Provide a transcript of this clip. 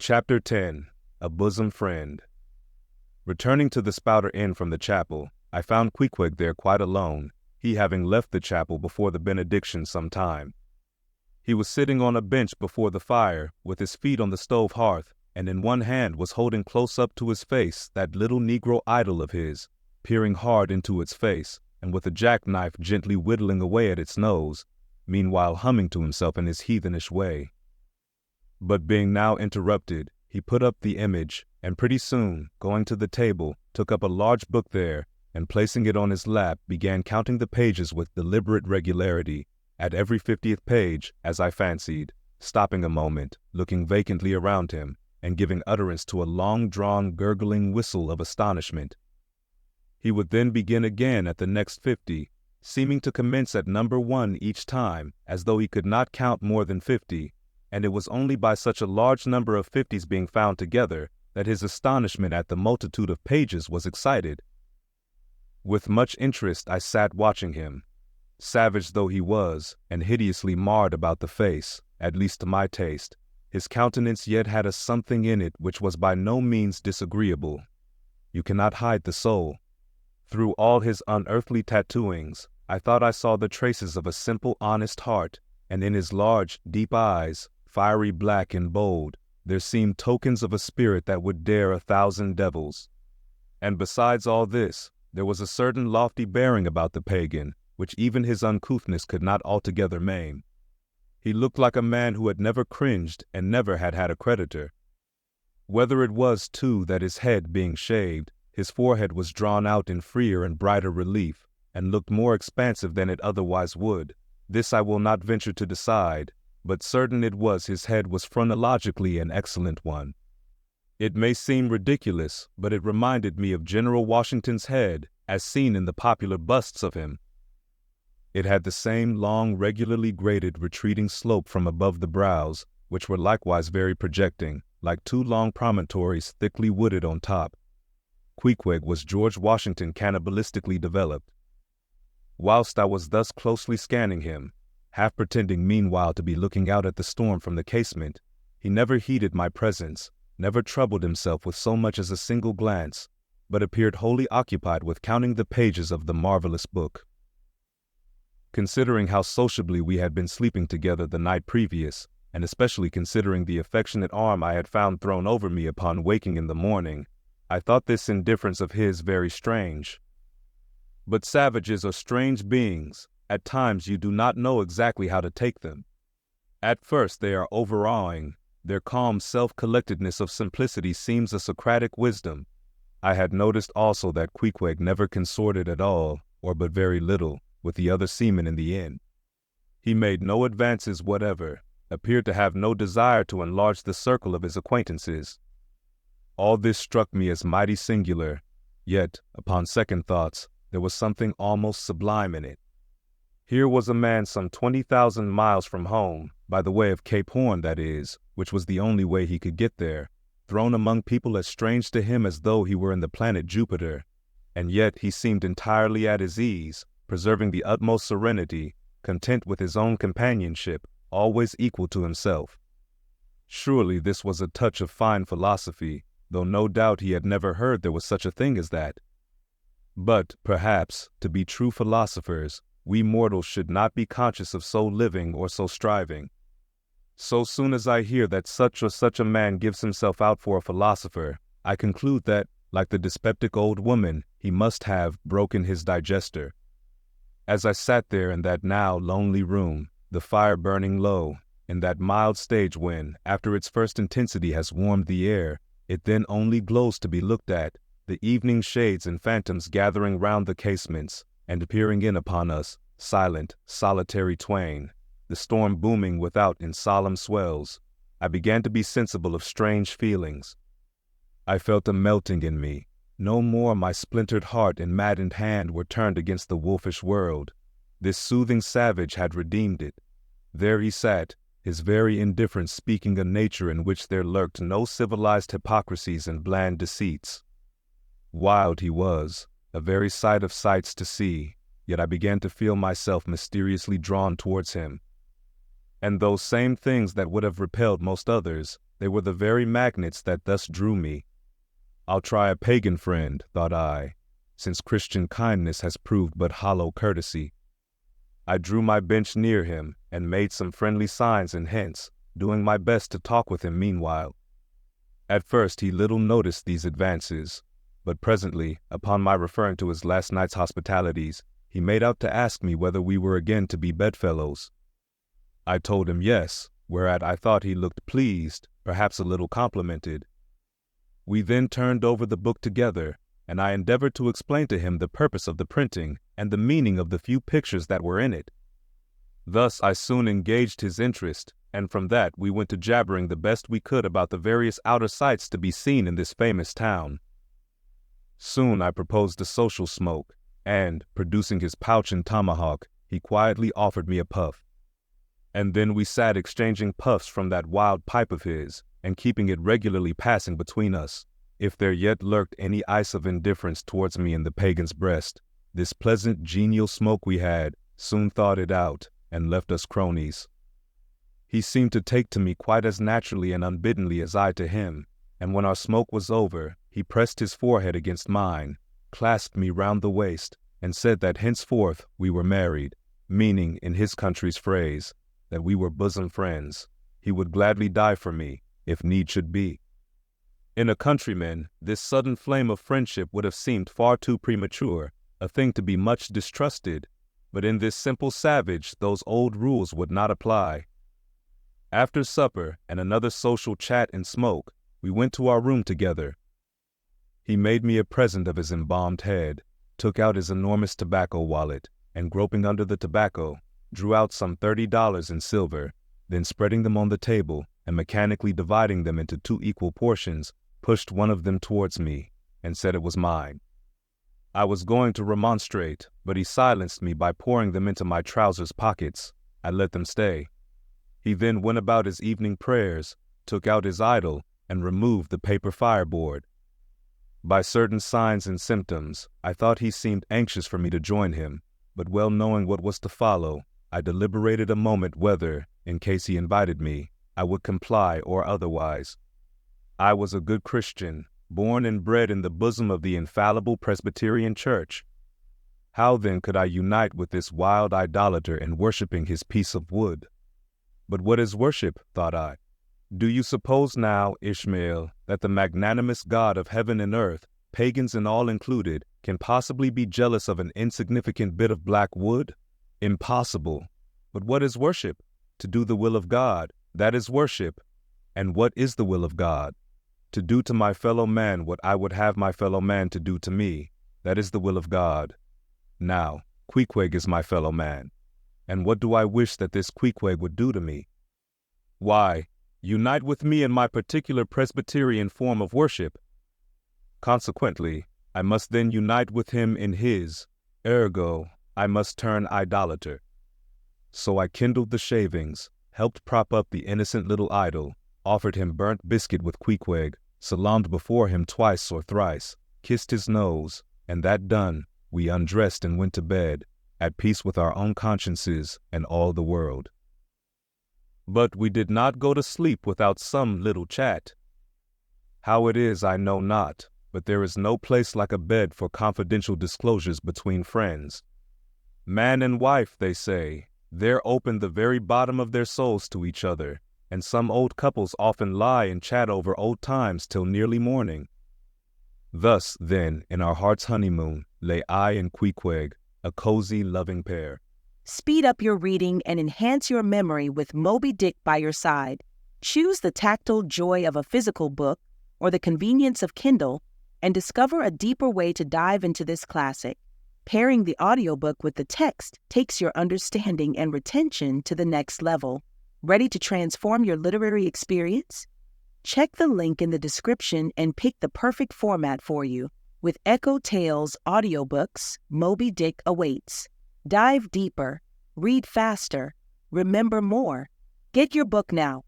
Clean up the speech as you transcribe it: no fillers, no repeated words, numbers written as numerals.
Chapter 10. A Bosom Friend. Returning to the Spouter Inn from the chapel, I found Queequeg there quite alone, he having left the chapel before the benediction some time. He was sitting on a bench before the fire, with his feet on the stove hearth, and in one hand was holding close up to his face that little Negro idol of his, peering hard into its face, and with a jackknife gently whittling away at its nose, meanwhile humming to himself in his heathenish way. But being now interrupted, he put up the image, and pretty soon, going to the table, took up a large book there, and placing it on his lap, began counting the pages with deliberate regularity, at every 50th page, as I fancied, stopping a moment, looking vacantly around him, and giving utterance to a long-drawn, gurgling whistle of astonishment. He would then begin again at the next 50, seeming to commence at number 1 each time, as though he could not count more than 50, and it was only by such a large number of 50s being found together that his astonishment at the multitude of pages was excited. With much interest I sat watching him. Savage though he was, and hideously marred about the face, at least to my taste, his countenance yet had a something in it which was by no means disagreeable. You cannot hide the soul. Through all his unearthly tattooings, I thought I saw the traces of a simple, honest heart, and in his large, deep eyes, fiery black and bold, there seemed tokens of a spirit that would dare 1,000 devils. And besides all this, there was a certain lofty bearing about the pagan, which even his uncouthness could not altogether maim. He looked like a man who had never cringed and never had had a creditor. Whether it was, too, that his head being shaved, his forehead was drawn out in freer and brighter relief, and looked more expansive than it otherwise would, this I will not venture to decide, but certain it was his head was phrenologically an excellent one. It may seem ridiculous, but it reminded me of General Washington's head, as seen in the popular busts of him. It had the same long, regularly graded, retreating slope from above the brows, which were likewise very projecting, like 2 long promontories thickly wooded on top. Queequeg was George Washington cannibalistically developed. Whilst I was thus closely scanning him, half pretending meanwhile to be looking out at the storm from the casement, he never heeded my presence, never troubled himself with so much as a single glance, but appeared wholly occupied with counting the pages of the marvelous book. Considering how sociably we had been sleeping together the night previous, and especially considering the affectionate arm I had found thrown over me upon waking in the morning, I thought this indifference of his very strange. But savages are strange beings. At times you do not know exactly how to take them. At first they are overawing. Their calm self-collectedness of simplicity seems a Socratic wisdom. I had noticed also that Queequeg never consorted at all, or but very little, with the other seamen in the inn. He made no advances whatever, appeared to have no desire to enlarge the circle of his acquaintances. All this struck me as mighty singular, yet, upon second thoughts, there was something almost sublime in it. Here was a man some 20,000 miles from home, by the way of Cape Horn, that is, which was the only way he could get there, thrown among people as strange to him as though he were in the planet Jupiter, and yet he seemed entirely at his ease, preserving the utmost serenity, content with his own companionship, always equal to himself. Surely this was a touch of fine philosophy, though no doubt he had never heard there was such a thing as that. But, perhaps, to be true philosophers, we mortals should not be conscious of so living or so striving. So soon as I hear that such or such a man gives himself out for a philosopher, I conclude that, like the dyspeptic old woman, he must have broken his digester. As I sat there in that now lonely room, the fire burning low, in that mild stage when, after its first intensity has warmed the air, it then only glows to be looked at, the evening shades and phantoms gathering round the casements, and peering in upon us, silent, solitary twain, the storm booming without in solemn swells, I began to be sensible of strange feelings. I felt a melting in me. No more my splintered heart and maddened hand were turned against the wolfish world. This soothing savage had redeemed it. There he sat, his very indifference speaking a nature in which there lurked no civilized hypocrisies and bland deceits. Wild he was, a very sight of sights to see, yet I began to feel myself mysteriously drawn towards him. And those same things that would have repelled most others, They were the very magnets that thus drew me. I'll try a pagan friend, thought I, since Christian kindness has proved but hollow courtesy. I drew my bench near him and made some friendly signs and hints, doing my best to talk with him meanwhile. At first he little noticed these advances, but presently, upon my referring to his last night's hospitalities, he made out to ask me whether we were again to be bedfellows. I told him yes, whereat I thought he looked pleased, perhaps a little complimented. We then turned over the book together, and I endeavored to explain to him the purpose of the printing and the meaning of the few pictures that were in it. Thus I soon engaged his interest, and from that we went to jabbering the best we could about the various outer sights to be seen in this famous town. Soon I proposed a social smoke, and, producing his pouch and tomahawk, he quietly offered me a puff. And then we sat exchanging puffs from that wild pipe of his, and keeping it regularly passing between us. If there yet lurked any ice of indifference towards me in the pagan's breast, this pleasant, genial smoke we had soon thawed it out and left us cronies. He seemed to take to me quite as naturally and unbiddenly as I to him, and when our smoke was over, he pressed his forehead against mine, clasped me round the waist, and said that henceforth we were married, meaning, in his country's phrase, that we were bosom friends. He would gladly die for me, if need should be. In a countryman, this sudden flame of friendship would have seemed far too premature, a thing to be much distrusted, but in this simple savage those old rules would not apply. After supper and another social chat and smoke, we went to our room together. He made me a present of his embalmed head, took out his enormous tobacco wallet, and groping under the tobacco, drew out some $30 in silver, then spreading them on the table and mechanically dividing them into 2 equal portions, pushed one of them towards me, and said it was mine. I was going to remonstrate, but he silenced me by pouring them into my trousers pockets. I let them stay. He then went about his evening prayers, took out his idol, and removed the paper fireboard. By certain signs and symptoms, I thought he seemed anxious for me to join him, but well knowing what was to follow, I deliberated a moment whether, in case he invited me, I would comply or otherwise. I was a good Christian, born and bred in the bosom of the infallible Presbyterian Church. How then could I unite with this wild idolater in worshipping his piece of wood? But what is worship, thought I? Do you suppose now, Ishmael, that the magnanimous God of heaven and earth, pagans and all included, can possibly be jealous of an insignificant bit of black wood? Impossible. But what is worship? To do the will of God, that is worship. And what is the will of God? To do to my fellow man what I would have my fellow man to do to me, that is the will of God. Now, Queequeg is my fellow man. And what do I wish that this Queequeg would do to me? Why, unite with me in my particular Presbyterian form of worship. Consequently, I must then unite with him in his, ergo, I must turn idolater. So I kindled the shavings, helped prop up the innocent little idol, offered him burnt biscuit with Queequeg, salaamed before him twice or thrice, kissed his nose, and that done, we undressed and went to bed, at peace with our own consciences and all the world. But we did not go to sleep without some little chat. How it is I know not, but there is no place like a bed for confidential disclosures between friends. Man and wife, they say, there open the very bottom of their souls to each other, and some old couples often lie and chat over old times till nearly morning. Thus, then, in our heart's honeymoon, lay I and Queequeg, a cozy, loving pair. Speed up your reading and enhance your memory with Moby Dick by your side. Choose the tactile joy of a physical book or the convenience of Kindle and discover a deeper way to dive into this classic. Pairing the audiobook with the text takes your understanding and retention to the next level. Ready to transform your literary experience? Check the link in the description and pick the perfect format for you. With EchoTales Audiobooks, Moby Dick awaits. Dive deeper, read faster, remember more. Get your book now.